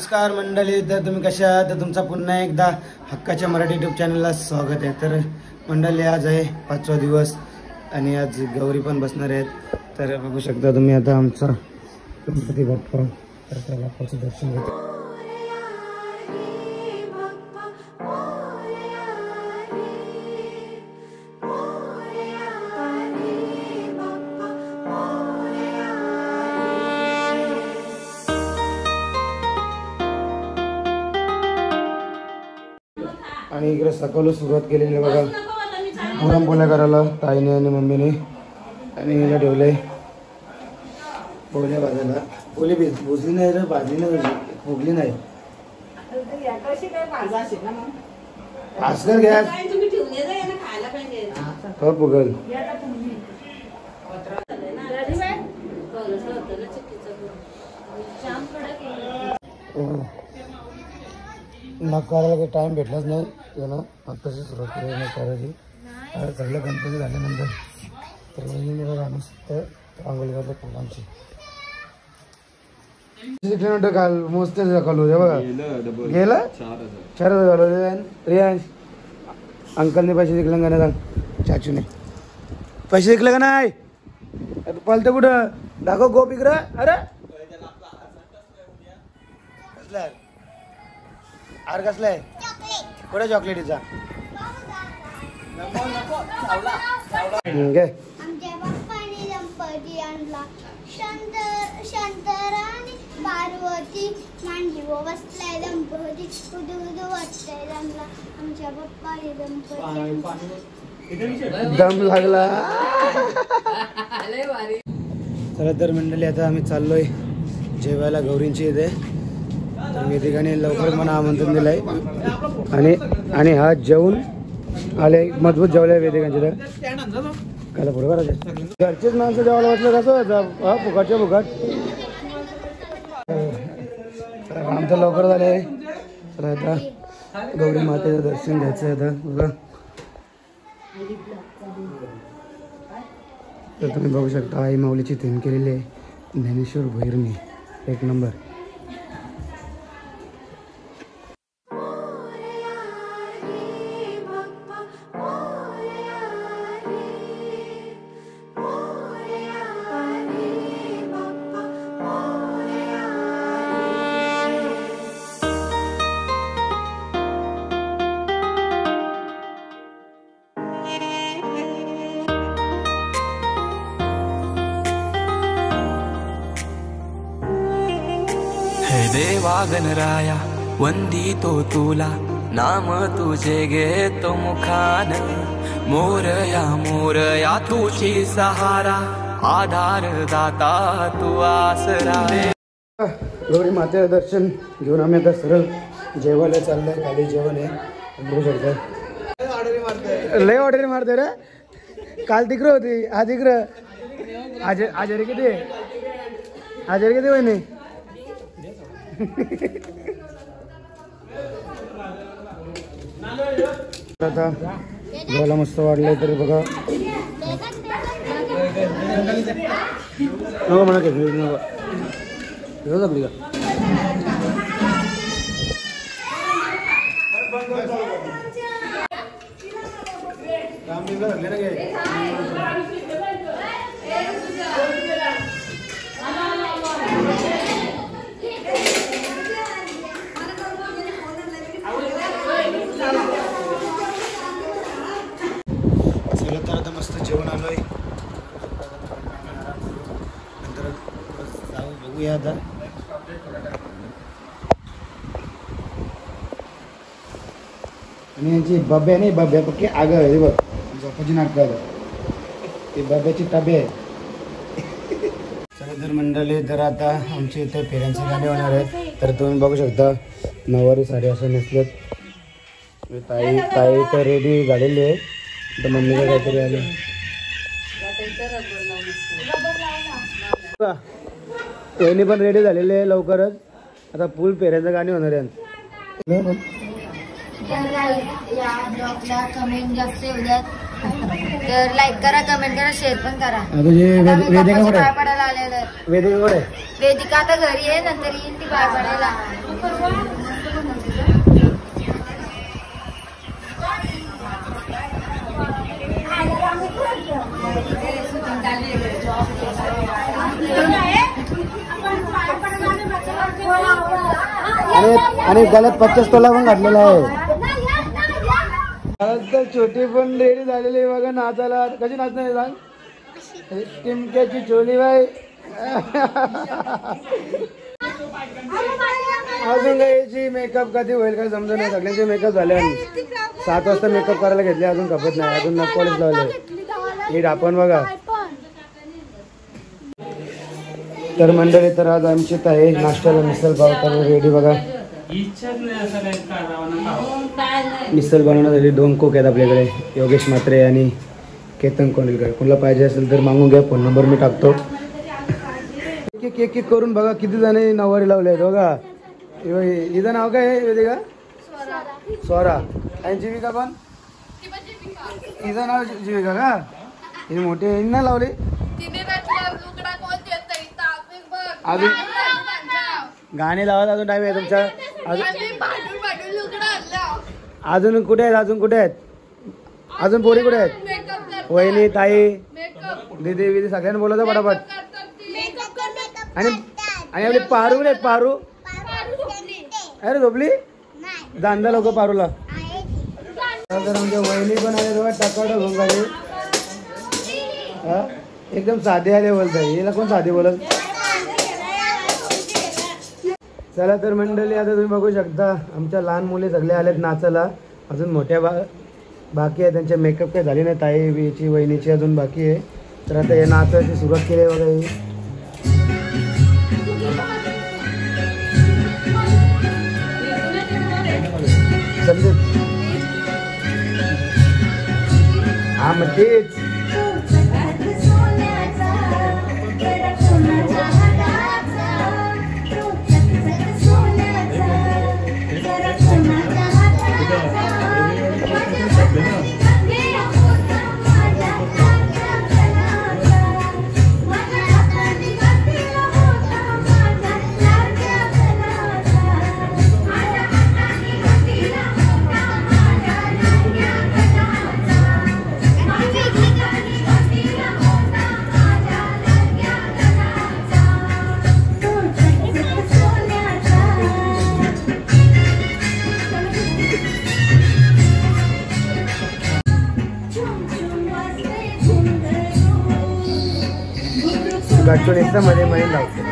नमस्कार मंडळी, तर तुम्ही कशा आहात? तर तुमचा पुन्हा एकदा हक्काच्या मराठी यूट्यूब चॅनलला स्वागत आहे. तर मंडळी, आज आहे 5वा दिवस आणि आज गौरी पण बसणार आहेत. तर बघू शकता तुम्ही आता आमचा गणपती बाप्पा, तर त्या बाप्पाचं दर्शन घेतो. आणि इकडे सकाळी सुरुवात केलेली बघा पुरणपोळ्या करायला ताईने आणि मम्मीने. आणि हिला ठेवलंय पोळ्या भाजायला. पोळी भुजली नाही रे, भाजली नाही, फुगली नाही. भास्कर गॅस हो फुगल. करायला काही टाइम भेटलाच नाही त्याला. आत्ताची सुरुवात केली करायची. सगळं गणपती झाल्यानंतर तर वहिनीने बघा मस्त आंघोळी करतो फुलांची. किलोमीटर काल मस्त कालू दे बघा. गेलं 4,000 घालवले. रियांश अंकलने पैसे दिले का नाही सांग? चाचूने पैसे दिले का नाही? पलते कुठं दाखव गोप इकडं. अरे कसला आर कसलाय? कुठे चॉकलेटीचा? आमच्या बाप्पाने गणपती आणला, शंकराने पार्वती मांडी बसलाय गणपती, उदू उदू वाटतंय जमला आमच्या बाप्पाने गणपती. दम लागला. चला तर मंडळी, आता आम्ही चाललोय जेवायला गौरींची इथे. तर मी ठिकाणी लवकर मला आमंत्रण दिलंय आणि हा जेवून आले मजबूत जेवल्या वेदिकांचे. तर काला पुढे करायचं घरचेच माणसं जेवायला वाटलं कसं हा फुकटच्या फुकट. आमचं लवकर झालंय. तर आता गौरी मातेचं दर्शन घ्यायचं आहे आता बघा. तर तुम्ही बघू शकता आई माऊलीची थीम केलेली आहे. ज्ञानेश्वर भैरणी एक नंबर. देवा गणराया वंदितो तुला, नाम तुझे घेतो मुखान. मोरया तुझी सहारा, आधार दाता तू आसरा. गौरी मातेचं दर्शन घेऊन आम्ही आता सरळ जेवायला चाललोय. खाली जेवण आहे बघू शकता. लय ऑर्डर मारते रे. काल तिकडं होती आज इकडं. आजारी किती वहिनी? आता जेवायला मस्त वाढलंय. तर बघा नको म्हणा घेतली नको आपली का. तर आता मस्त जेवण आलोय. नंतर जाऊ बघूया आता. आणि यांची बब्या नाही, बब्या पक्की आग आहे बघ. झोपाची नाटक ती बब्याची टबे आहे. चला तर मंडळी, तर आता आमच्या इथे फेऱ्यांचे गाणे होणार आहेत. तर तुम्ही बघू शकता नऊवारी साडी असं नेसलेत. ताई तर रेडी झालेली आहे. तर मम्मीला काहीतरी आले. वहिनी पण रेडी झालेले आहे लवकरच. आता फुल फेऱ्यांचं गाणे होणार आहे. या ब्लॉगला कमेंट जास्त येऊ द्यात. तर लाईक करा, कमेंट करा, शेअर पण करा. वेदिका पाय पडायला आलेलं. वेदिका वेदिका आता घरी आहे, नंतर येईल ती पाय पडायला. आणि गळ्यात 50 तोला पण घातलेला आहे. तर छोटी पण रेडी झालेली आहे बघा नाचायला. कशी नाचणार सांग. टिमक्याची चोली बाई. अजून याची मेकअप कधी होईल काय समजा नाही. सगळ्यांचे मेकअप झाले आणि 7 वाजता मेकअप करायला घेतले. अजून खपत नाही. अजून कॉलेज लावले नीट आपण बघा. तर मंडळी तर आज आमचीच आहे नाश्त्याला मिसल पाव तर रेडी बघा. मिसल बनवण्यासाठी 2 कोक आहेत आपल्याकडे. योगेश म्हात्रे आणि केतन कोंडलकर. कोणाला पाहिजे असेल तर मागून घ्या. फोन नंबर मी टाकतो. एक एक एक करून बघा किती जण नवारी लावले आहेत बघा. हिचं नाव काय आहे वेदिका? स्वरा. आणि जीविका पण हिचं नाव जीविका का? ही मोठी हिने लावली. अजून गाणे लावायला अजून टाइम आहे तुमचा. अजून कुठे आहेत? अजून कुठे आहेत? अजून पोरी कुठे आहेत? वहिनी ताई दीदी विदी सगळ्यांना बोलायचं पटापट. आणि आपली पारू कुठे आहेत? पारू अरे झोपली. दांदा लोक पारूला. तर म्हणजे वहिनी पण आले तेव्हा टकाट भोंगाले. एकदम साधे आले बोलताय. हिला कोण साधे बोलत. चला तर मंडळी आता तुम्ही बघू शकता आमच्या लहान मुली सगळे आलेत नाचायला. अजून मोठ्या बाकी आहे. त्यांचे मेकअप काही झाले नाही. ताई बीची वहिनीची अजून बाकी आहे. तर आता हे नाचायची सुरुवात केली आहे बघा. ही समजेल हा मग तेच. गाठून एकदम मध्ये मध्ये लावतो.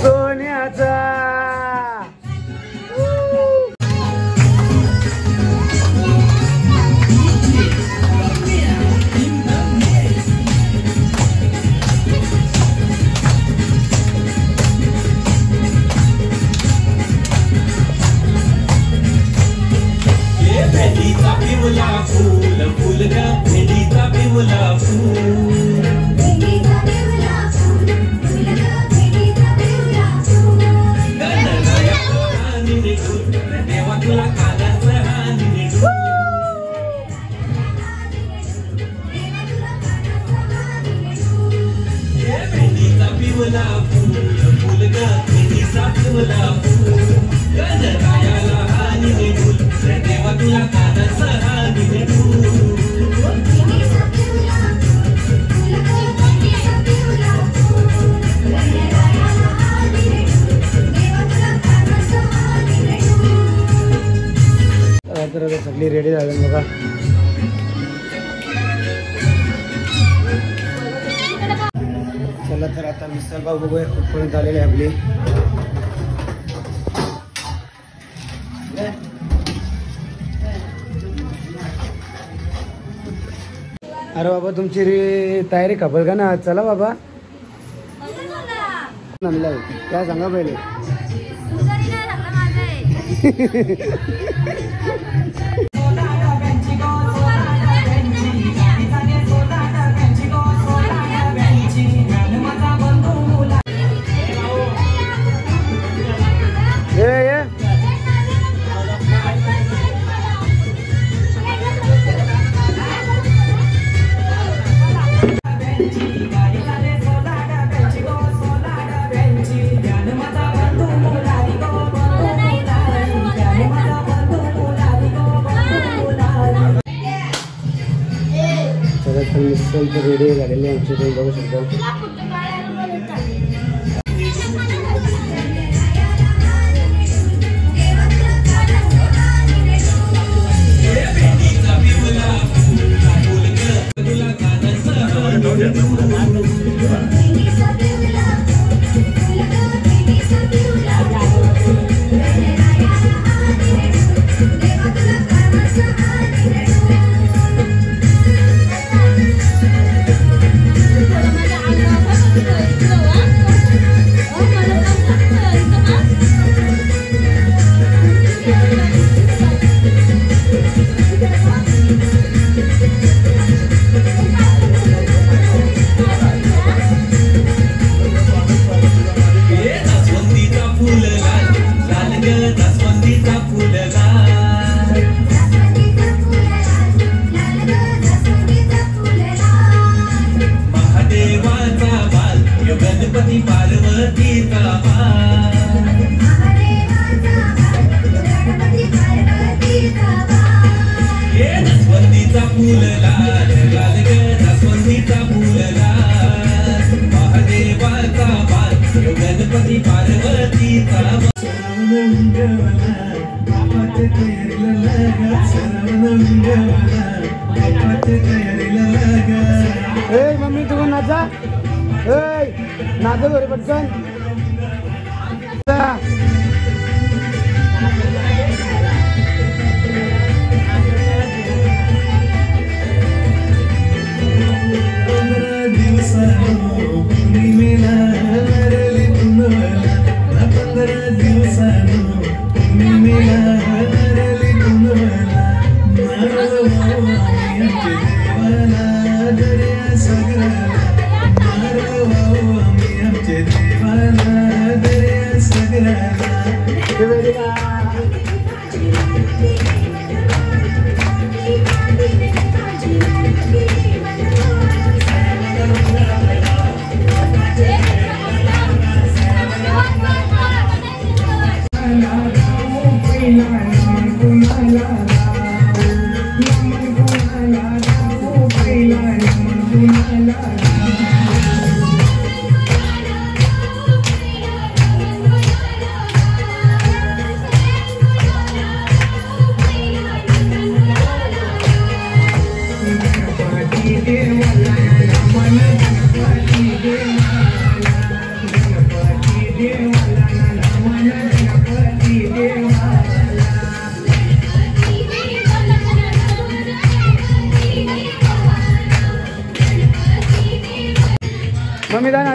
सोन्याचा सगळी रेडी झाली बघा. चला तर आता मिसळ पाव बघूया कुठपर्यंत आलेली आहे आपली. अरे बाबा तुमची तयारी खपल का ना. चला बाबा काय सांगा पहिले. मस्त रेडी झालेले आमचे काही बघू शकतो. मम्मी तू नाचा नाच बरे पटकन. मम्मी दाना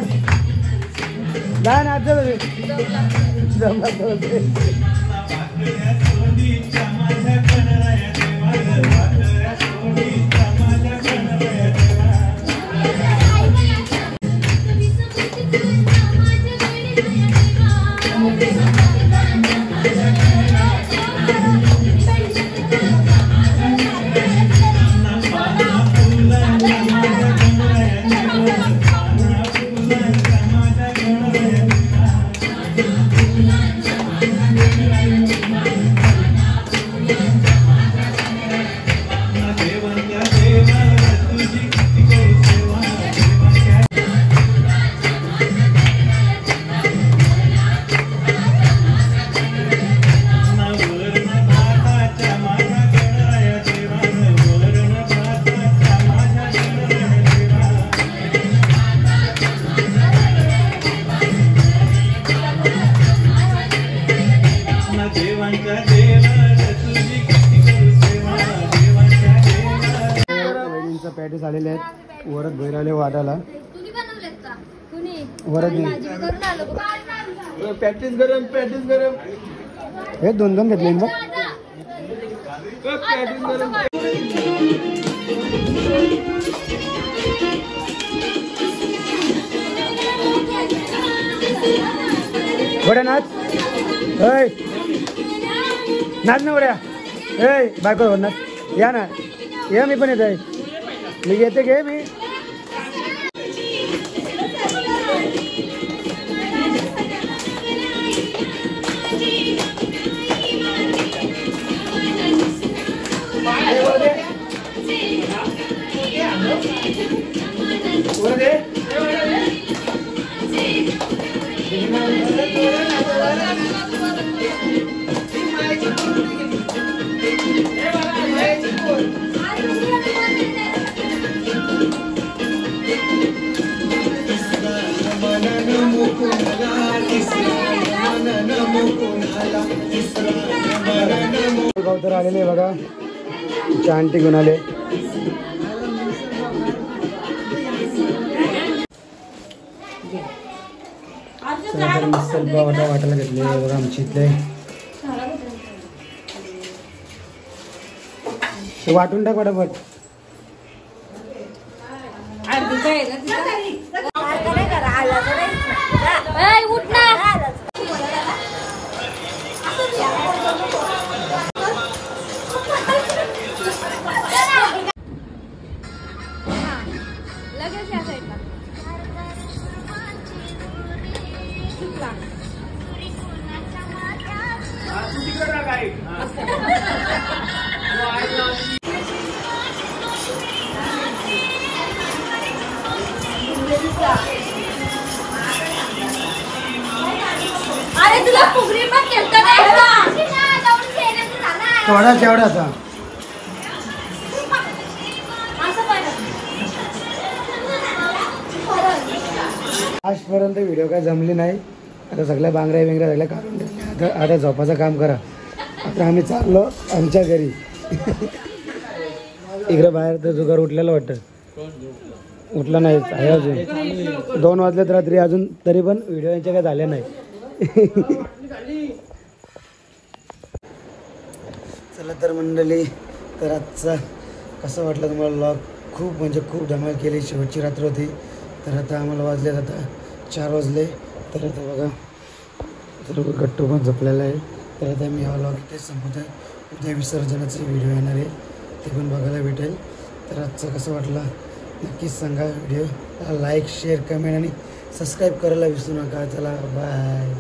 पॅटीस आलेले आहेत. वरद भैराले वाटाला वरद पॅटीस गरम हे दोन घेतले बघ. वड्या नाच नाच ना वड्या बायको नाच या ना या मी पण येत आहे मी येते घे मी तर आलेले बघा चांटी घेऊन आले. मिसल वाटायला घेतले बघा आमच्या इथले. वाटून टाक पटापट. अरे तुला फुगरी पण खेळता नाही केवढा केवढा आता आजपर्यंत व्हिडिओ काय जमली नाही. आता सगळ्या बांगड्या बिंगड्या सगळ्या काढून ठेवल्या. आता झोपाचं काम करा. आता आम्ही चाललो आमच्या घरी. इकडे बाहेर तर जुगार उठलेलं वाटतं. उठला नाही आहे अजून 2 वाजलेत रात्री अजून तरी पण व्हिडिओ यांच्या काय झाल्या नाही. चला तर मंडळी तर आजचा कसं वाटलं तुम्हाला व्लॉग. खूप म्हणजे खूप धमाल केली. शेवटची रात्र होती. तर आता आम्हाला वाजले आता 4 वाजले. तर आता बघा तर गट्टू पण झोपलेला आहे. तर आता मी हा व्लॉग इथेच संपवत आहे. उद्या विसर्जनाचे व्हिडिओ येणार आहे ते पण बघायला भेटेल. तर आजचं कसं वाटलं नक्कीच सांगा. व्हिडिओ लाईक शेअर कमेंट आणि सबस्क्राईब करायला विसरू नका. चला बाय.